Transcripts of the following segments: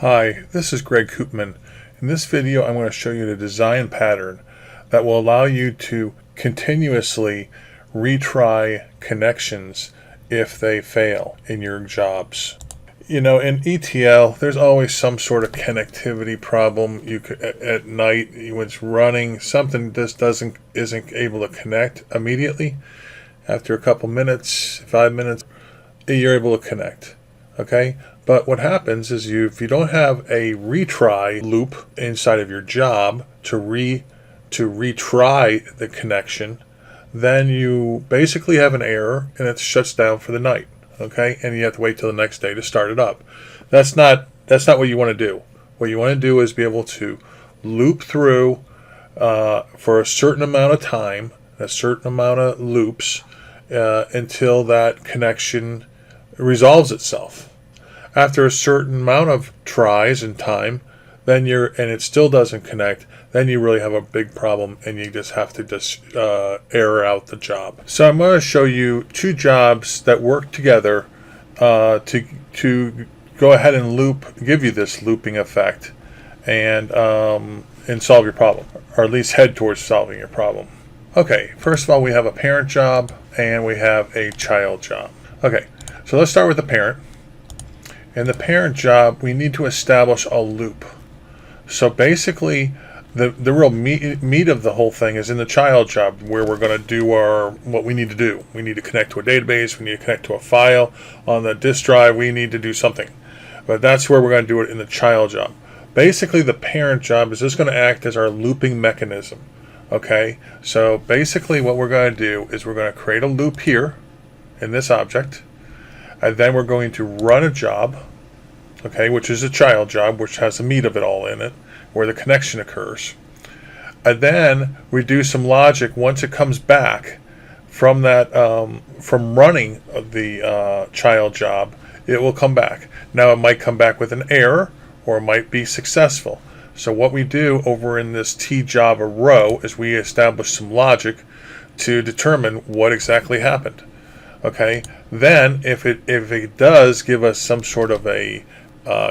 Hi, this is Greg Koopman. In this video, I'm going to show you the design pattern that will allow you to continuously retry connections if they fail in your jobs. You know, in ETL, there's always some sort of connectivity problem. You could, at night when it's running, something just isn't able to connect immediately. After a couple minutes, 5 minutes, you're able to connect. Okay, but what happens is if you don't have a retry loop inside of your job to retry the connection, then you basically have an error and it shuts down for the night. Okay, and you have to wait till the next day to start it up. That's not what you want to do. What you want to do is be able to loop through for a certain amount of time, a certain amount of loops until that connection resolves itself. After a certain amount of tries and time, and it still doesn't connect, then you really have a big problem and you just have to error out the job. So I'm going to show you two jobs that work together to go ahead and give you this looping effect and solve your problem, or at least head towards solving your problem. Okay, first of all, we have a parent job and we have a child job. Okay, so let's start with the parent. In the parent job, we need to establish a loop. So basically, the real meat of the whole thing is in the child job, where we're going to do what we need to do. We need to connect to a database. We need to connect to a file on the disk drive. We need to do something. But that's where we're going to do it in the child job. Basically, the parent job is just going to act as our looping mechanism. Okay? So basically, what we're going to do is we're going to create a loop here in this object. And then we're going to run a job, okay, which is a child job, which has the meat of it all in it, where the connection occurs. And then we do some logic once it comes back from that, from running the child job, it will come back. Now it might come back with an error, or it might be successful. So what we do over in this T-Java row is we establish some logic to determine what exactly happened. Okay, then if it does give us some sort of a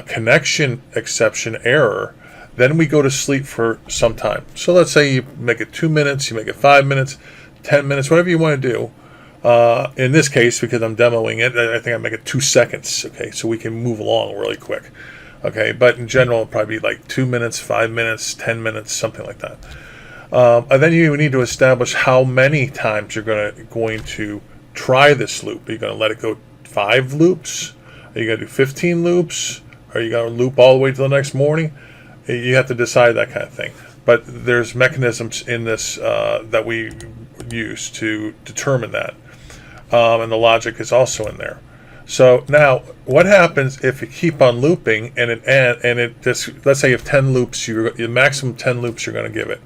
connection exception error, then we go to sleep for some time. So let's say you make it 2 minutes, you make it 5 minutes, 10 minutes, whatever you want to do. In this case, because I'm demoing it, I think I make it 2 seconds. Okay, so we can move along really quick. Okay, but in general, it'll probably be like 2 minutes, 5 minutes, 10 minutes, something like that. And then you need to establish how many times you're going to try this loop. Are you going to let it go 5 loops? Are you going to do 15 loops? Are you going to loop all the way till the next morning? You have to decide that kind of thing. But there's mechanisms in this that we use to determine that. And the logic is also in there. So now, what happens if you keep on looping and let's say you have 10 loops, your maximum 10 loops you're going to give it.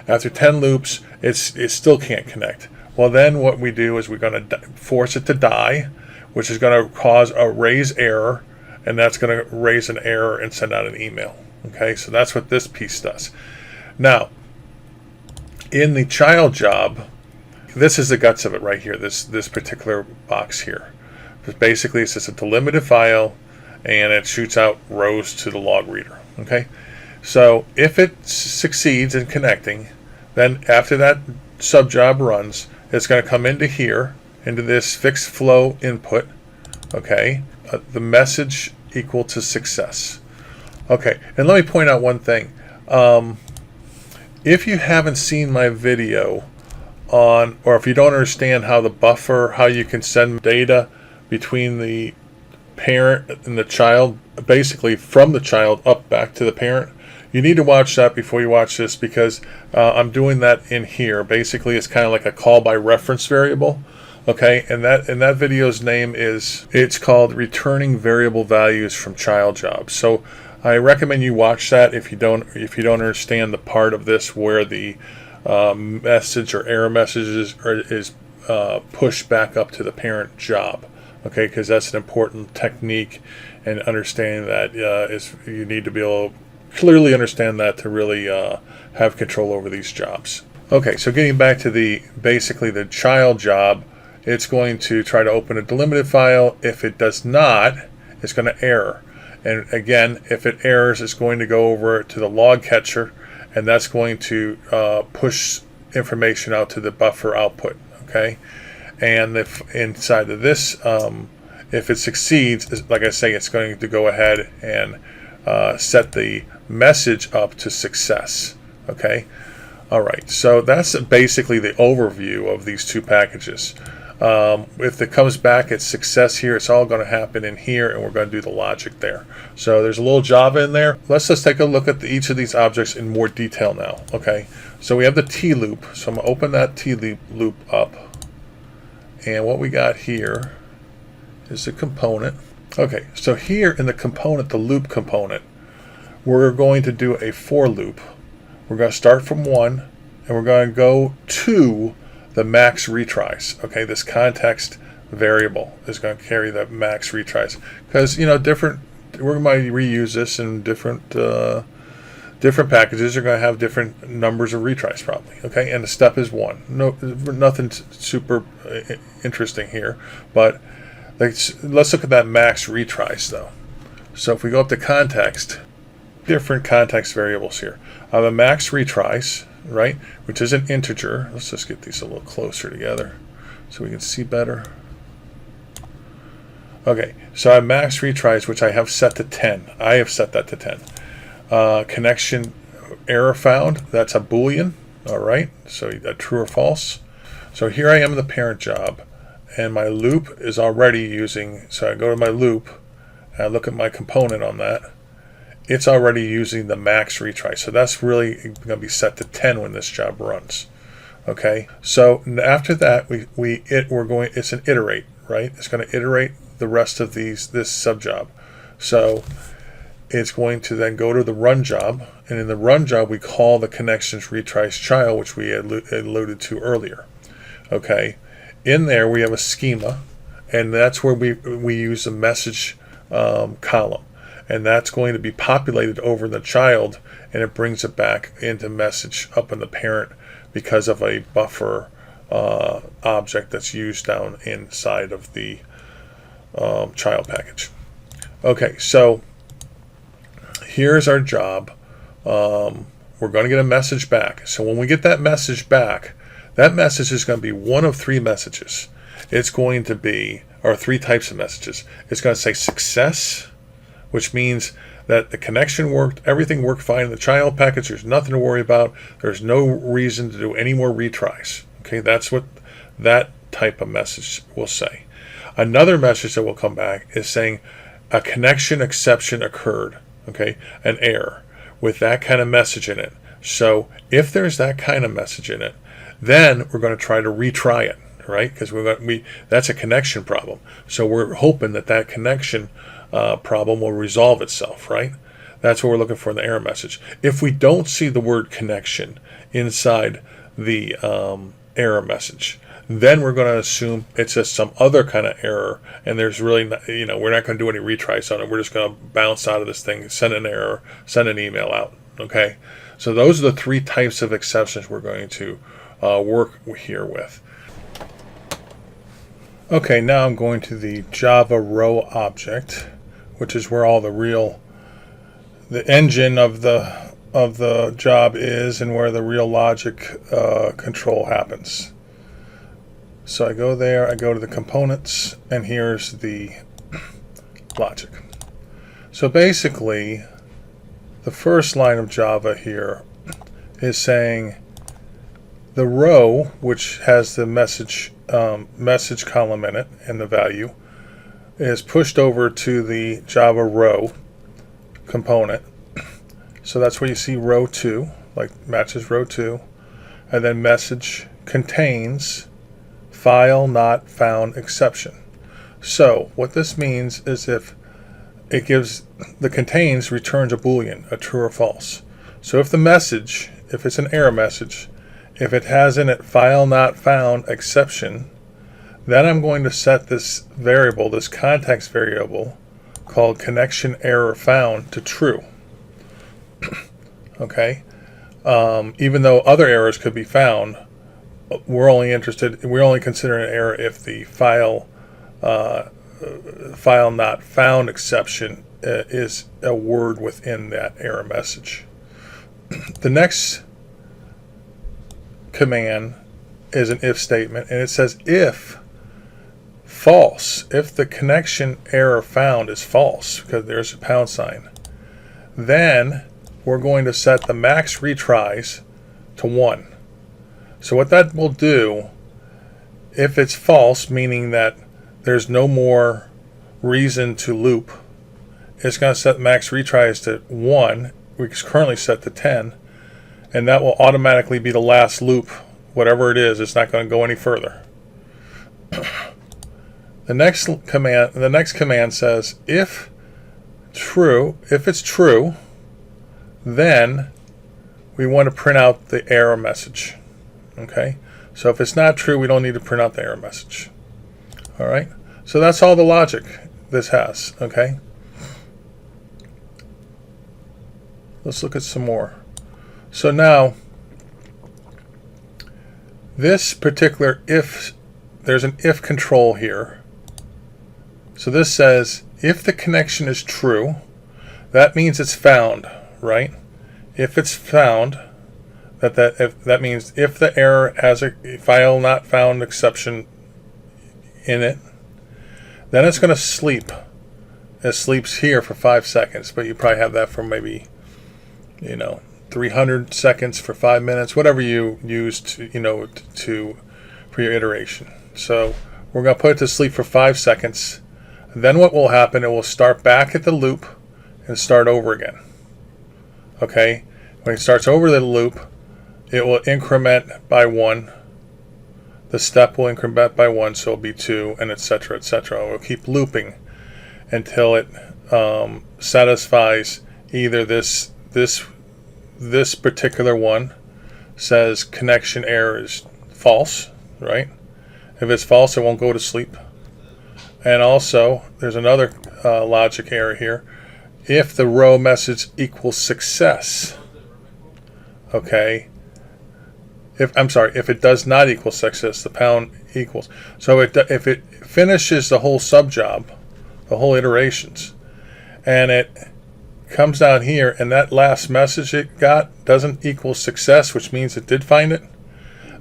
After 10 loops, it still can't connect. Well, then what we do is we're going to force it to die, which is going to cause a raise error, and that's going to raise an error and send out an email. Okay, so that's what this piece does. Now, in the child job, this is the guts of it right here, this particular box here. Basically, it's just a delimited file, and it shoots out rows to the log reader. Okay, so if it succeeds in connecting, then after that subjob runs, it's going to come into here, into this fixed flow input, okay, the message equal to success. Okay, and let me point out one thing. If you haven't seen my video or if you don't understand how how you can send data between the parent and the child, basically from the child up back to the parent, you need to watch that before you watch this, because I'm doing that in here. Basically, it's kind of like a call by reference variable. Okay, and that video's name it's called Returning Variable Values from Child Jobs. So I recommend you watch that if you don't understand the part of this where the message or error messages is pushed back up to the parent job. Okay, because that's an important technique, and understanding that you need to be able to clearly understand that to really have control over these jobs. Okay, so getting back to basically the child job, it's going to try to open a delimited file. If it does not, it's going to error. And again, if it errors, it's going to go over to the log catcher, and that's going to push information out to the buffer output. Okay, and if inside of this, if it succeeds, like I say, it's going to go ahead and set the message up to success. Okay, all right. So that's basically the overview of these two packages. If it comes back at success here, it's all going to happen in here, and we're going to do the logic there. So there's a little Java in there. Let's just take a look at each of these objects in more detail now. Okay, so we have the T loop. So I'm going to open that T loop up. And what we got here is the component. Okay, so here in the component, the loop component, we're going to do a for loop. We're going to start from 1, and we're going to go to the max retries. Okay, this context variable is going to carry the max retries, because we're going to reuse this in different packages. Are going to have different numbers of retries probably. Okay, and the step is 1. No, nothing super interesting here, but let's look at that max retries though. So if we go up to context, different context variables here. I have a max retries, right, which is an integer. Let's just get these a little closer together so we can see better. Okay, so I have max retries, which I have set to 10. I have set that to 10. Connection error found, that's a Boolean. All right, so a true or false. So here I am in the parent job, and my loop is already using, so I go to my loop, and I look at my component on that. It's already using the max retry, so that's really going to be set to 10 when this job runs. Okay, so after that it's an iterate, right? It's going to iterate the rest of this subjob. So it's going to then go to the run job, and in the run job we call the connections retries child, which we alluded to earlier. Okay, in there we have a schema, and that's where we use the message column. And that's going to be populated over the child, and it brings it back into message up in the parent because of a buffer object that's used down inside of the child package. Okay, so here's our job. We're going to get a message back. So when we get that message back, that message is going to be one of 3 messages. It's going to be, or 3 types of messages. It's going to say success, which means that the connection worked, everything worked fine in the child package, there's nothing to worry about, there's no reason to do any more retries. Okay, that's what that type of message will say. Another message that will come back is saying a connection exception occurred, okay, an error, with that kind of message in it. So if there's that kind of message in it, then we're going to try to retry it, right? Because that's a connection problem. So we're hoping that connection problem will resolve itself, right? That's what we're looking for in the error message. If we don't see the word connection inside the error message, then we're going to assume it's just some other kind of error, and there's really not, we're not going to do any retries on it. We're just going to bounce out of this thing, send an error, send an email out. Okay, so those are the 3 types of exceptions we're going to work here with. Okay, now I'm going to the Java row object, which is where all the engine of the job is, and where the real logic control happens. So I go there, I go to the components, and here's the logic. So basically, the first line of Java here is saying the row, which has the message column in it and the value, is pushed over to the Java row component. So that's where you see row 2, like matches row 2, and then message contains file not found exception. So what this means is if it gives the contains returns a Boolean, a true or false. So if the message, if it's an error message, if it has in it file not found exception, then I'm going to set this variable, this context variable called connection error found, to true. Okay, even though other errors could be found, we're only considering an error if the file not found exception is a word within that error message. The next command is an if statement, and it says if false, if the connection error found is false, because there's a pound sign, then we're going to set the max retries to 1. So what that will do, if it's false, meaning that there's no more reason to loop, it's going to set max retries to 1, which is currently set to 10, and that will automatically be the last loop. Whatever it is, it's not going to go any further. The next command says if it's true, then we want to print out the error message. Okay, so if it's not true, we don't need to print out the error message. All right, so that's all the logic this has. Okay, let's look at some more. So now this particular if, there's an if control here. So this says if the connection is true, that means it's found, right? If it's found, that means if the error has a file not found exception in it, then it's going to sleep. It sleeps here for 5 seconds, but you probably have that for maybe 300 seconds for 5 minutes, whatever you use to for your iteration. So we're going to put it to sleep for 5 seconds. Then what will happen? It will start back at the loop and start over again. Okay, when it starts over the loop, it will increment by 1. The step will increment by 1, so it'll be 2, and etc., etc. It will keep looping until it satisfies either this particular one says connection error is false, right? If it's false, it won't go to sleep. And also, there's another logic error here. If the row message equals success, okay. If it does not equal success, the pound equals. So if it finishes the whole subjob, the whole iterations, and it comes down here, and that last message it got doesn't equal success, which means it did find it,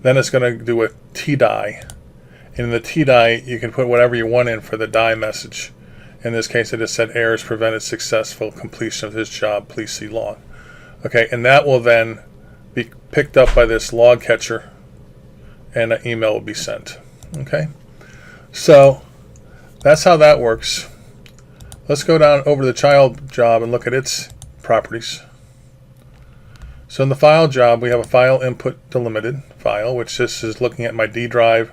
then it's going to do a T-die. In the T-die, you can put whatever you want in for the die message. In this case, it just said errors prevented successful completion of this job. Please see log. Okay, and that will then be picked up by this log catcher, and an email will be sent. Okay, so that's how that works. Let's go down over to the child job and look at its properties. So in the file job, we have a file input delimited file, which this is looking at my D drive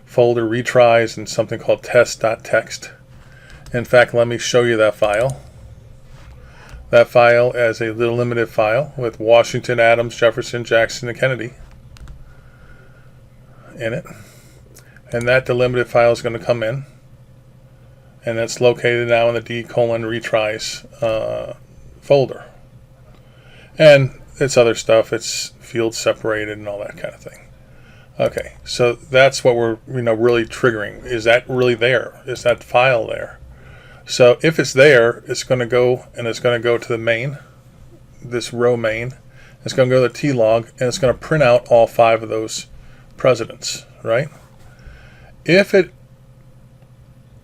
folder retries and something called test.txt. In fact, let me show you that file. That file is a delimited file with Washington, Adams, Jefferson, Jackson, and Kennedy in it. And that delimited file is going to come in. And it's located now in the D:retries folder. And it's other stuff. It's field separated and all that kind of thing. Okay, so that's what we're really triggering. Is that really there? Is that file there? So if it's there, it's going to go to the main, this row main. It's going to go to the T-log, and it's going to print out all 5 of those presidents, right? If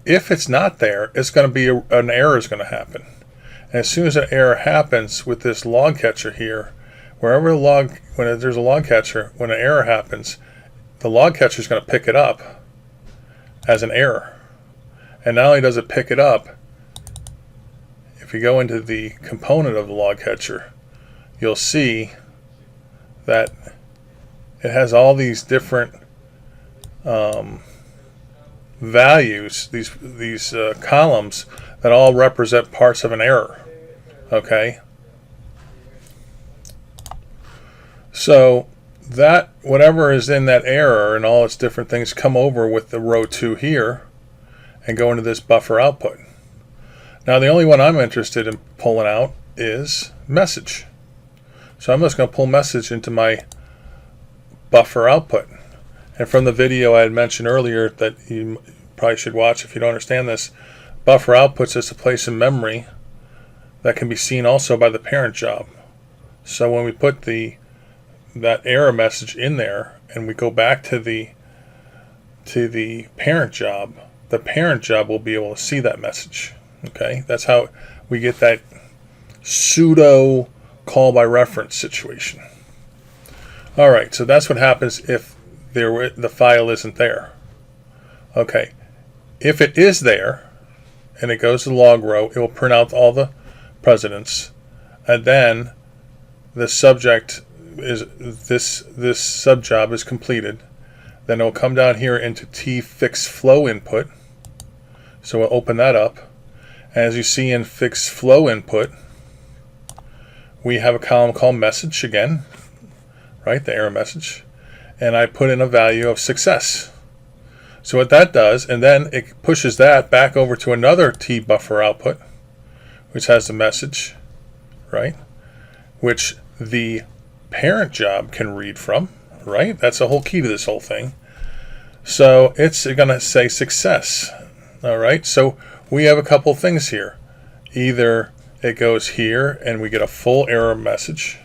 it's not there, it's going to be an error is going to happen. And as soon as an error happens with this log catcher here, when there's a log catcher, when an error happens, the log catcher is going to pick it up as an error. And not only does it pick it up, if you go into the component of the log catcher, you'll see that it has all these different values, these columns that all represent parts of an error. Okay, so that whatever is in that error and all its different things come over with the row 2 here and go into this buffer output. Now the only one I'm interested in pulling out is message. So I'm just going to pull message into my buffer output. And from the video I had mentioned earlier that you probably should watch if you don't understand this, buffer outputs is a place in memory that can be seen also by the parent job. So when we put that error message in there and we go back to the parent job, the parent job will be able to see that message. Okay, that's how we get that pseudo call by reference situation. All right, so that's what happens if the file isn't there. Okay, if it is there and it goes to the log row, it will print out all the presidents, and then the subject is this subjob is completed. Then it'll come down here into T fix flow input. So we'll open that up. As you see in fix flow input, we have a column called message again, right? The error message. And I put in a value of success. So what that does, and then it pushes that back over to another T buffer output, which has the message, right? Which the parent job can read from, right? That's the whole key to this whole thing. So it's going to say success. All right, so we have a couple things here. Either it goes here and we get a full error message,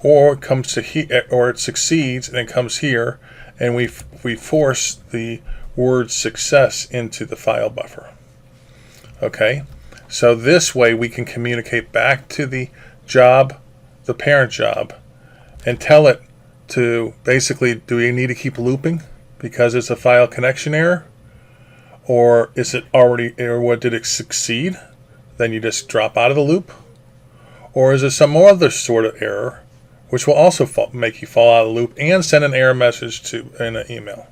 or it comes to here, or it succeeds and it comes here, and we force the word success into the file buffer. Okay, so this way we can communicate back to the job, the parent job, and tell it to basically, do we need to keep looping because it's a file connection error? Or is it already, or what, did it succeed? Then you just drop out of the loop? Or is it some other sort of error, which will also make you fall out of the loop and send an error message in an email?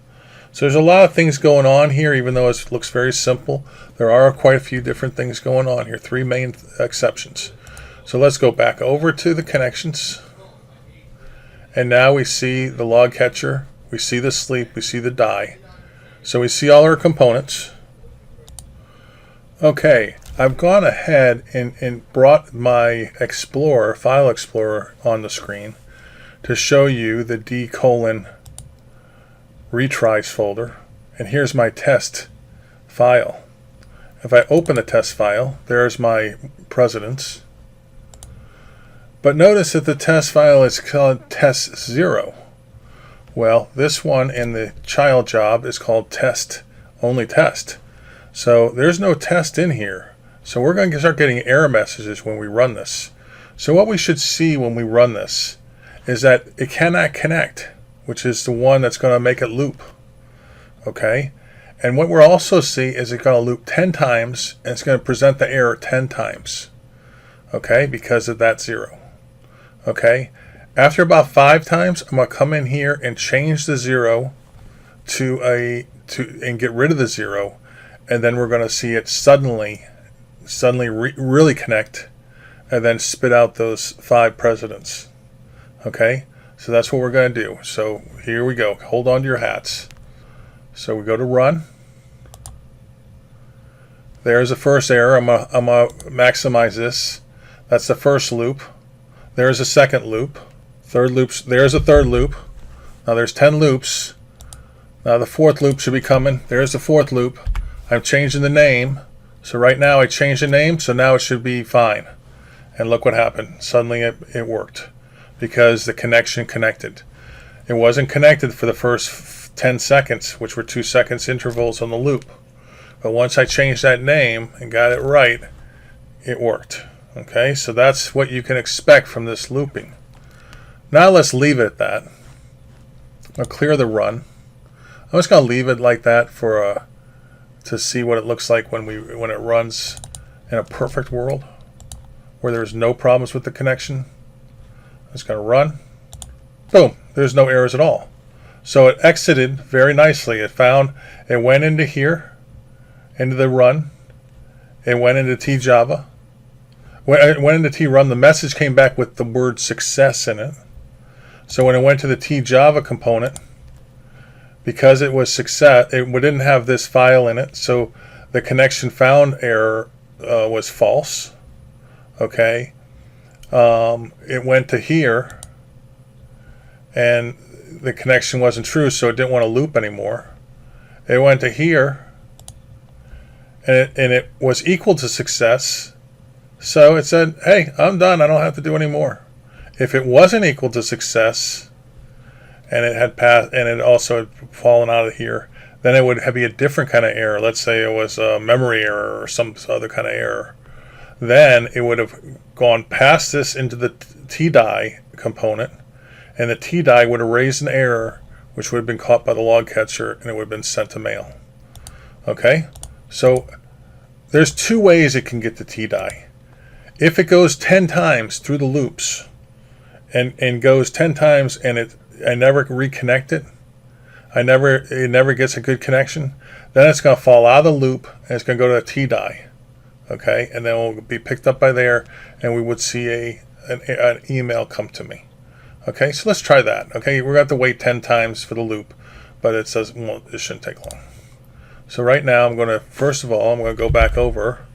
So there's a lot of things going on here, even though it looks very simple. There are quite a few different things going on here, 3 main exceptions. So let's go back over to the connections. And now we see the log catcher, we see the sleep, we see the die. So we see all our components. Okay, I've gone ahead and brought my Explorer, File Explorer, on the screen to show you the D:" retries folder. And here's my test file. If I open the test file, there's my presidents. But notice that the test file is called test0. Well, this one in the child job is called test, only test. So there's no test in here. So we're going to start getting error messages when we run this. So what we should see when we run this is that it cannot connect, which is the one that's going to make it loop. Okay? And what we'll also see is it's going to loop 10 times, and it's going to present the error 10 times. Okay? Because of that 0. Okay? After about 5 times, I'm going to come in here and change the 0 and get rid of the 0, and then we're going to see it suddenly really connect, and then spit out those 5 presidents. Okay, so that's what we're going to do. So here we go. Hold on to your hats. So we go to run. There's the first error. I'm gonna maximize this. That's the first loop. There's a second loop. Third loop, there's a third loop. Now there's 10 loops. Now the fourth loop should be coming. There's the fourth loop. I'm changing the name. So right now I changed the name, so now it should be fine. And look what happened. Suddenly it worked because the connection connected. It wasn't connected for the first 10 seconds, which were 2 seconds intervals on the loop. But once I changed that name and got it right, it worked. Okay, so that's what you can expect from this looping. Now let's leave it at that. I'll clear the run. I'm just going to leave it like that for to see what it looks like when it runs in a perfect world where there's no problems with the connection. I'm just going to run. Boom, there's no errors at all. So it exited very nicely. It went into here, into the run. It went into tjava. When it went into trun, the message came back with the word success in it. So when it went to the tjava component, because it was success, it didn't have this file in it, so the connection found error was false. Okay, it went to here, and the connection wasn't true, so it didn't want to loop anymore. It went to here, and it was equal to success, So it said, hey, I'm done. I don't have to do any more. If it wasn't equal to success, and it had passed, and it also had fallen out of here, then it would be a different kind of error. Let's say it was a memory error or some other kind of error. Then it would have gone past this into the TDI component, and the TDI would have raised an error, which would have been caught by the log catcher, and it would have been sent to mail. Okay? So there's two ways it can get to TDI. If it goes 10 times through the loops, and goes 10 times, and I never reconnect it, it never gets a good connection, then it's going to fall out of the loop, and it's going to go to a TDI. Okay, and then it will be picked up by there, and we would see an email come to me. Okay, so let's try that. Okay, we're going to have to wait 10 times for the loop, but it says, well, it shouldn't take long. So right now I'm going to, first of all, I'm going to go back over,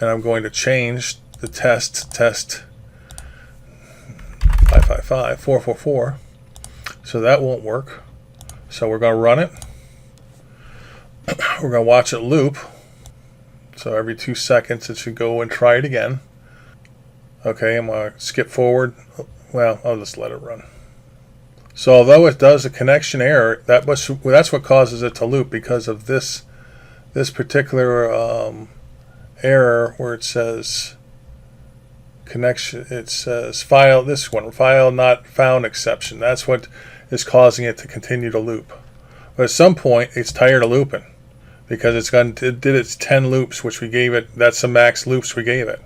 and I'm going to change the test 555-444. So that won't work. So we're going to run it. We're going to watch it loop. So every 2 seconds it should go and try it again. Okay, I'm going to skip forward. Well, I'll just let it run. So although it does a connection error, that's what causes it to loop, because of this particular error where it says connection. It says file not found exception. That's what is causing it to continue to loop. But at some point, it's tired of looping, because it did its 10 loops, which we gave it. That's the max loops we gave it.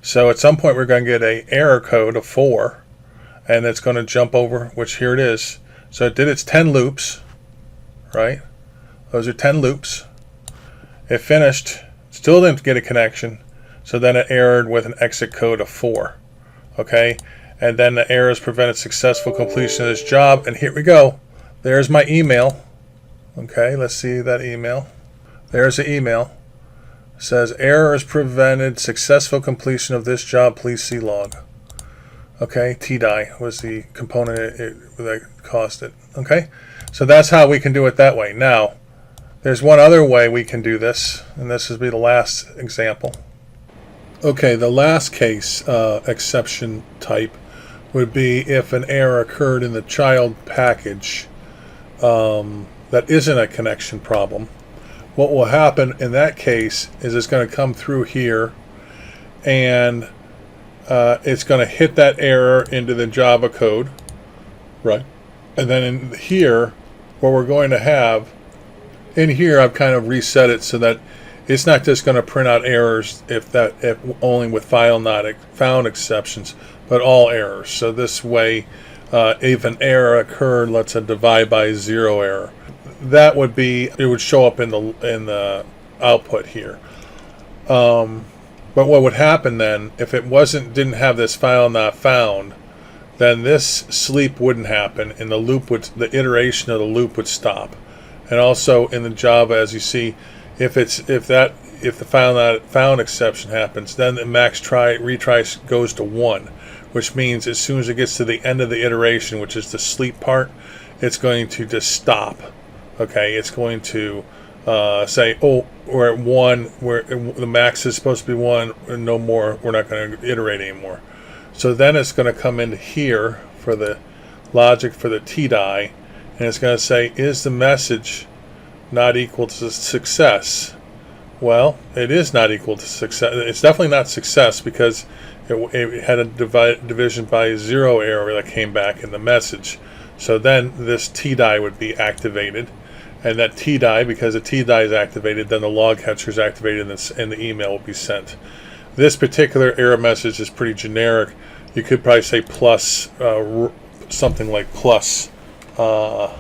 So at some point, we're going to get an error code of 4, and it's going to jump over, which here it is. So it did its 10 loops, right? Those are 10 loops. It finished, still didn't get a connection, so then it errored with an exit code of 4. Okay? And then the errors prevented successful completion of this job. And here we go. There's my email. Okay, let's see that email. There's the email. It says, errors prevented successful completion of this job. Please see log. Okay, TDI was the component that caused it. Okay, so that's how we can do it that way. Now, there's one other way we can do this, and this would be the last example. Okay, the last case exception type would be if an error occurred in the child package that isn't a connection problem. What will happen in that case is it's going to come through here, and it's going to hit that error into the Java code, right? And then in here, what we're going to have, in here I've kind of reset it so that it's not just going to print out errors if only with file not found exceptions, but all errors. So this way, if an error occurred, let's say divide by 0 error, that would be, it would show up in the output here. But what would happen then, if it didn't have this file not found, then this sleep wouldn't happen, and the iteration of the loop would stop. And also in the Java, as you see, if the file not found exception happens, then the max retry goes to 1, which means as soon as it gets to the end of the iteration, which is the sleep part, it's going to just stop. Okay, it's going to say, oh, we're at 1, where the max is supposed to be 1, and no more, we're not going to iterate anymore. So then it's going to come into here for the logic for the TDI, and it's going to say, is the message not equal to success? Well, it is not equal to success. It's definitely not success, because it had a division by 0 error that came back in the message. So then this TDI would be activated, and that TDI, because the TDI is activated, then the log catcher is activated, and the email will be sent. This particular error message is pretty generic. You could probably say plus something like plus row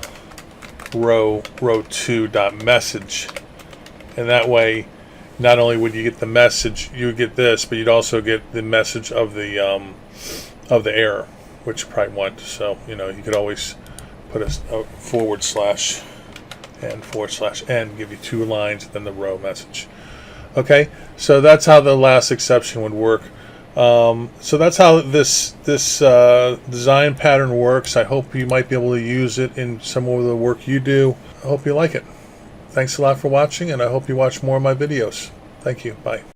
2 dot message, and that way not only would you get the message, you would get this, but you'd also get the message of the error, which you probably want. So you could always put a / and / n, give you 2 lines, and then the row message. Okay, so that's how the last exception would work. So that's how this design pattern works. I hope you might be able to use it in some of the work you do. I hope you like it. Thanks a lot for watching, and I hope you watch more of my videos. Thank you. Bye.